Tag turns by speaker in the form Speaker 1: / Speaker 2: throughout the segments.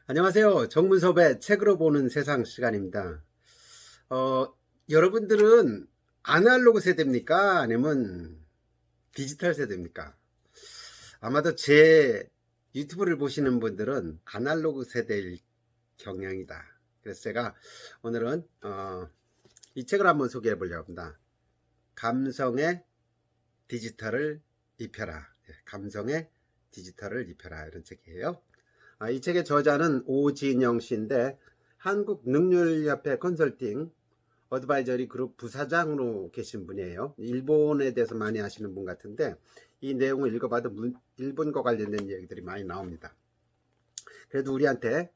Speaker 1: 안녕하세요. 정문섭의 책으로 보는 세상 시간입니다. 여러분들은 아날로그 세대입니까? 아니면 디지털 세대입니까? 아마도 제 유튜브를 보시는 분들은 아날로그 세대일 경향이다. 그래서 제가 오늘은 이 책을 한번 소개해 보려고 합니다. 감성의 디지털을 입혀라. 감성의 디지털을 입혀라. 이런 책이에요. 이 책의 저자는 오진영 씨인데 한국능률협회 컨설팅 어드바이저리 그룹 부사장으로 계신 분이에요. 일본에 대해서 많이 아시는 분 같은데 이 내용을 읽어봐도 일본과 관련된 얘기들이 많이 나옵니다. 그래도 우리한테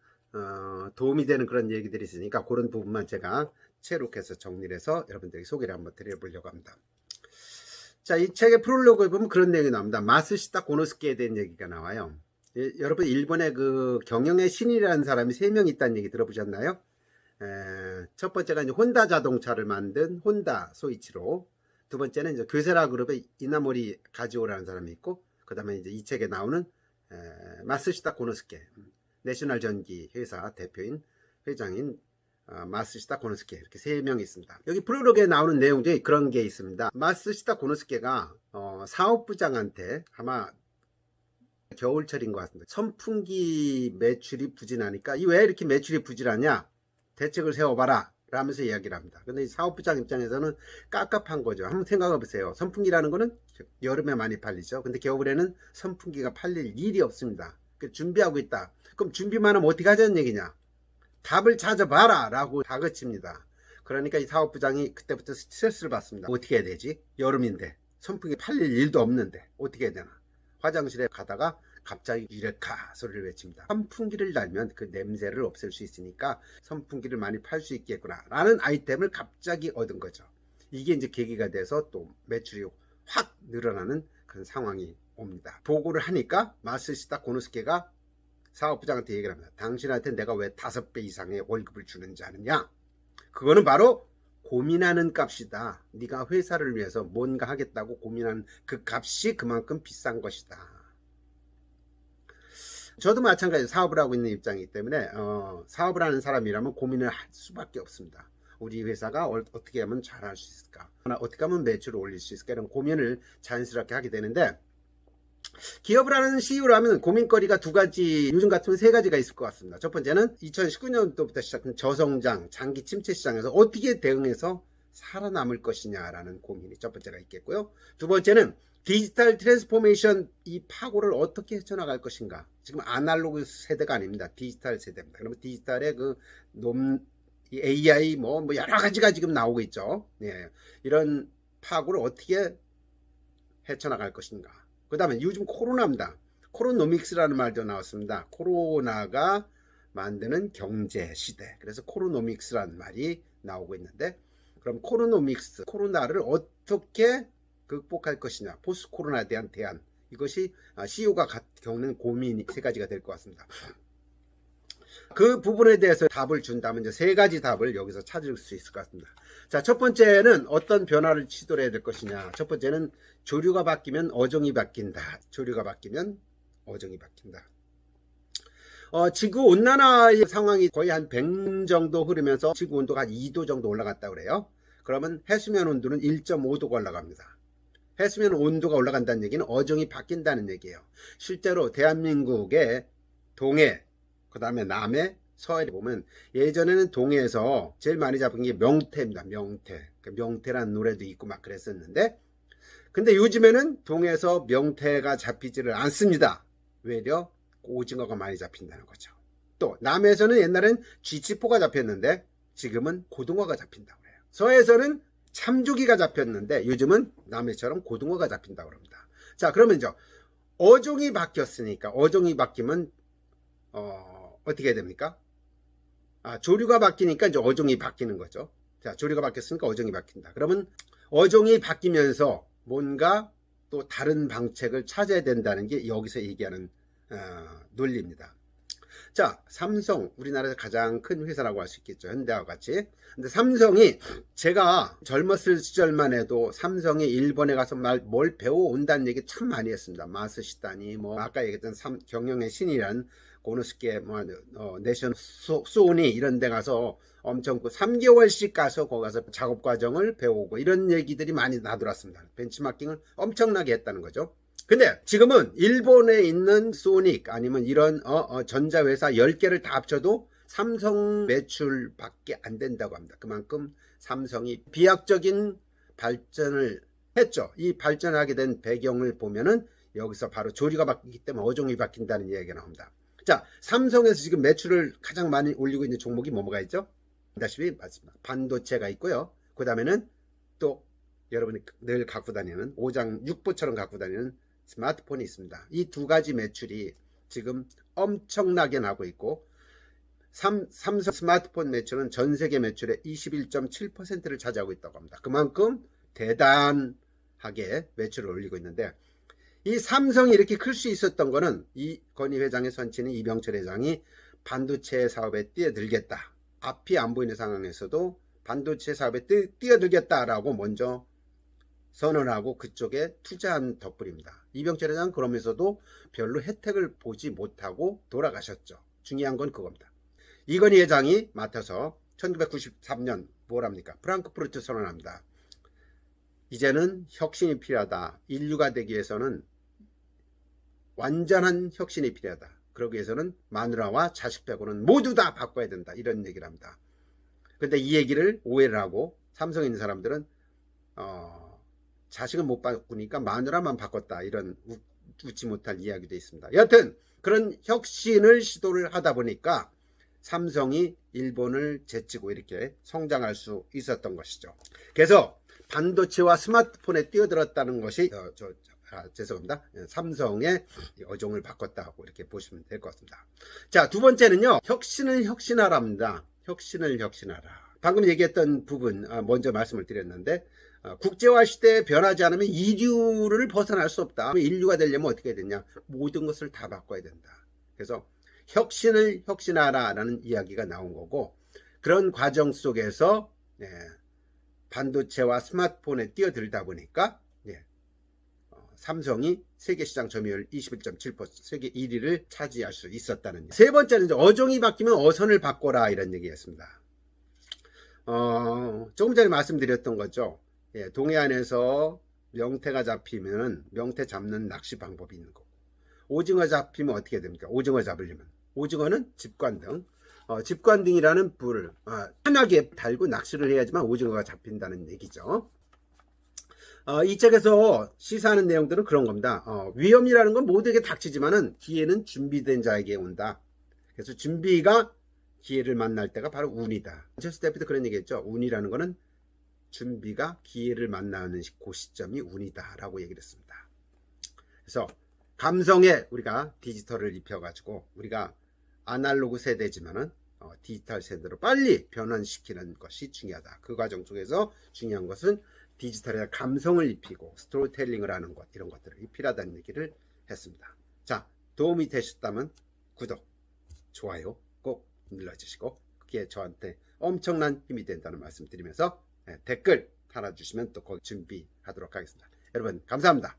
Speaker 1: 도움이 되는 그런 얘기들이 있으니까 그런 부분만 제가 채록해서 정리를 해서 여러분들에게 소개를 한번 드려보려고 합니다. 자, 이 책의 프롤로그에 보면 그런 내용이 나옵니다. 마쓰시타 고노스케에 대한 얘기가 나와요. 여러분 일본의 그 경영의 신이라는 사람이 3명 있다는 얘기 들어보셨나요? 첫 번째가 이제 혼다 자동차를 만든 혼다 소이치로, 두 번째는 이제 교세라 그룹의 이나모리 가지오라는 사람이 있고, 그 다음에 이제 이 책에 나오는 마쓰시타 고노스케, 내셔널 전기 회사 대표인 회장인 마쓰시타 고노스케, 이렇게 3명이 있습니다. 여기 프롤로그에 나오는 내용 중에 그런 게 있습니다. 마쓰시타 고노스케가 사업부장한테 아마 겨울철인 것 같습니다. 선풍기 매출이 부진하니까 왜 이렇게 매출이 부진하냐, 대책을 세워봐라 라면서 이야기를 합니다. 근데 이 사업부장 입장에서는 깝깝한 거죠. 한번 생각해 보세요. 선풍기라는 거는 여름에 많이 팔리죠. 근데 겨울에는 선풍기가 팔릴 일이 없습니다. 준비하고 있다. 그럼 준비만 하면 어떻게 하자는 얘기냐, 답을 찾아봐라 라고 다그칩니다. 그러니까 이 사업부장이 그때부터 스트레스를 받습니다. 어떻게 해야 되지? 여름인데 선풍기 팔릴 일도 없는데 어떻게 해야 되나. 화장실에 가다가 갑자기 유레카 소리를 외칩니다. 선풍기를 달면 그 냄새를 없앨 수 있으니까 선풍기를 많이 팔 수 있겠구나 라는 아이템을 갑자기 얻은 거죠. 이게 이제 계기가 돼서 또 매출이 확 늘어나는 그런 상황이 옵니다. 보고를 하니까 마쓰시타 고노스케가 사업부장한테 얘기를 합니다. 당신한테 내가 왜 5배 이상의 월급을 주는지 아느냐? 그거는 바로 고민하는 값이다. 네가 회사를 위해서 뭔가 하겠다고 고민하는 그 값이 그만큼 비싼 것이다. 저도 마찬가지로 사업을 하고 있는 입장이기 때문에 사업을 하는 사람이라면 고민을 할 수밖에 없습니다. 우리 회사가 어떻게 하면 잘할 수 있을까, 어떻게 하면 매출을 올릴 수 있을까, 이런 고민을 자연스럽게 하게 되는데, 기업을 하는 CEO라면 고민거리가 2가지, 요즘 같으면 3가지가 있을 것 같습니다. 첫 번째는 2019년도부터 시작한 저성장, 장기 침체 시장에서 어떻게 대응해서 살아남을 것이냐라는 고민이 첫 번째가 있겠고요. 두 번째는 디지털 트랜스포메이션, 이 파고를 어떻게 헤쳐나갈 것인가. 지금 아날로그 세대가 아닙니다. 디지털 세대입니다. 그러면 디지털의 AI 뭐 여러 가지가 지금 나오고 있죠. 예, 이런 파고를 어떻게 헤쳐나갈 것인가. 그 다음에 요즘 코로나입니다. 코로노믹스라는 말도 나왔습니다. 코로나가 만드는 경제 시대. 그래서 코로노믹스라는 말이 나오고 있는데, 그럼 코로노믹스, 코로나를 어떻게 극복할 것이냐, 포스트 코로나에 대한 대안, 이것이 CEO가 겪는 고민이 3가지가 될 것 같습니다. 그 부분에 대해서 답을 준다면 이제 3가지 답을 여기서 찾을 수 있을 것 같습니다. 자, 첫 번째는 어떤 변화를 시도를 해야 될 것이냐. 첫 번째는 조류가 바뀌면 어종이 바뀐다. 조류가 바뀌면 어종이 바뀐다. 지구 온난화의 상황이 거의 한 100년 정도 흐르면서 지구 온도가 한 2도 정도 올라갔다 그래요. 그러면 해수면 온도는 1.5도가 올라갑니다. 해수면 온도가 올라간다는 얘기는 어종이 바뀐다는 얘기예요. 실제로 대한민국의 동해, 그 다음에 남해, 서해를 보면 예전에는 동해에서 제일 많이 잡은 게 명태입니다. 명태. 명태라는 노래도 있고 막 그랬었는데, 근데 요즘에는 동해에서 명태가 잡히지를 않습니다. 외려 오징어가 많이 잡힌다는 거죠. 또 남해에서는 옛날엔 쥐치포가 잡혔는데 지금은 고등어가 잡힌다고 해요. 서해에서는 참조기가 잡혔는데 요즘은 남해처럼 고등어가 잡힌다고 합니다. 자, 그러면 이제 어종이 바뀌었으니까, 어종이 바뀌면 어떻게 해야 됩니까? 조류가 바뀌니까 이제 어종이 바뀌는 거죠. 자, 조류가 바뀌었으니까 어종이 바뀐다. 그러면 어종이 바뀌면서 뭔가 또 다른 방책을 찾아야 된다는 게 여기서 얘기하는 논리입니다. 자, 삼성, 우리나라에서 가장 큰 회사라고 할 수 있겠죠. 현대와 같이. 근데 삼성이, 제가 젊었을 시절만 해도 삼성이 일본에 가서 뭘 배워온다는 얘기 참 많이 했습니다. 마스시다니, 뭐, 아까 얘기했던 경영의 신이란 고노스케, 내셔널 소니 이런 데 가서 엄청 3개월씩 가서 거기 가서 작업 과정을 배우고 이런 얘기들이 많이 나돌았습니다. 벤치마킹을 엄청나게 했다는 거죠. 근데 지금은 일본에 있는 소닉 아니면 이런 전자회사 10개를 다 합쳐도 삼성 매출밖에 안 된다고 합니다. 그만큼 삼성이 비약적인 발전을 했죠. 이 발전하게 된 배경을 보면은 여기서 바로 조리가 바뀌기 때문에 어종이 바뀐다는 이야기가 나옵니다. 자, 삼성에서 지금 매출을 가장 많이 올리고 있는 종목이 뭐가 있죠? 다시피 반도체가 있고요. 그 다음에는 또 여러분이 늘 갖고 다니는 오장 육보처럼 갖고 다니는 스마트폰이 있습니다. 이 두 가지 매출이 지금 엄청나게 나고 있고 삼성 스마트폰 매출은 전 세계 매출의 21.7%를 차지하고 있다고 합니다. 그만큼 대단하게 매출을 올리고 있는데 이 삼성이 이렇게 클 수 있었던 거는 이건희 회장의 선친인 이병철 회장이 반도체 사업에 뛰어들겠다. 앞이 안 보이는 상황에서도 반도체 사업에 뛰어들겠다라고 먼저 선언하고 그쪽에 투자한 덕분입니다. 이병철 회장은 그러면서도 별로 혜택을 보지 못하고 돌아가셨죠. 중요한 건 그겁니다. 이건희 회장이 맡아서 1993년 뭘 합니까? 프랑크푸르트 선언합니다. 이제는 혁신이 필요하다. 인류가 되기 위해서는 완전한 혁신이 필요하다. 그러기 위해서는 마누라와 자식 빼고는 모두 다 바꿔야 된다. 이런 얘기를 합니다. 근데 이 얘기를 오해를 하고 삼성에 있는 사람들은 자식은 못 바꾸니까 마누라만 바꿨다. 이런 웃지 못할 이야기도 있습니다. 여하튼 그런 혁신을 시도를 하다 보니까 삼성이 일본을 제치고 이렇게 성장할 수 있었던 것이죠. 그래서 반도체와 스마트폰에 뛰어들었다는 것이 죄송합니다. 삼성의 어종을 바꿨다고 이렇게 보시면 될 것 같습니다. 자, 두 번째는요. 혁신을 혁신하라입니다. 혁신을 혁신하라. 방금 얘기했던 부분 먼저 말씀을 드렸는데 국제화 시대에 변하지 않으면 인류를 벗어날 수 없다. 인류가 되려면 어떻게 해야 되냐? 모든 것을 다 바꿔야 된다. 그래서 혁신을 혁신하라라는 이야기가 나온 거고 그런 과정 속에서 반도체와 스마트폰에 뛰어들다 보니까 삼성이 세계시장 점유율 21.7% 세계 1위를 차지할 수 있었다는 세 번째는 어종이 바뀌면 어선을 바꿔라 이런 얘기였습니다. 조금 전에 말씀드렸던 거죠. 동해안에서 명태가 잡히면 명태 잡는 낚시 방법이 있는 거고 오징어 잡히면 어떻게 됩니까? 오징어 잡으려면 오징어는 집관등 집관등이라는 불을 편하게 달고 낚시를 해야지만 오징어가 잡힌다는 얘기죠. 이 책에서 시사하는 내용들은 그런 겁니다. 위험이라는 건 모두에게 닥치지만은 기회는 준비된 자에게 온다. 그래서 준비가 기회를 만날 때가 바로 운이다. 첼스 대표도 그런 얘기했죠. 운이라는 거는 준비가 기회를 만나는 그 시점이 운이다 라고 얘기를 했습니다. 그래서 감성에 우리가 디지털을 입혀가지고 우리가 아날로그 세대지만은 디지털 세대로 빨리 변환시키는 것이 중요하다. 그 과정 속에서 중요한 것은 디지털에 감성을 입히고 스토리텔링을 하는 것 이런 것들이 필요하다는 얘기를 했습니다. 자, 도움이 되셨다면 구독, 좋아요 꼭 눌러주시고 그게 저한테 엄청난 힘이 된다는 말씀 드리면서 댓글 달아주시면 또 거기 준비하도록 하겠습니다. 여러분 감사합니다.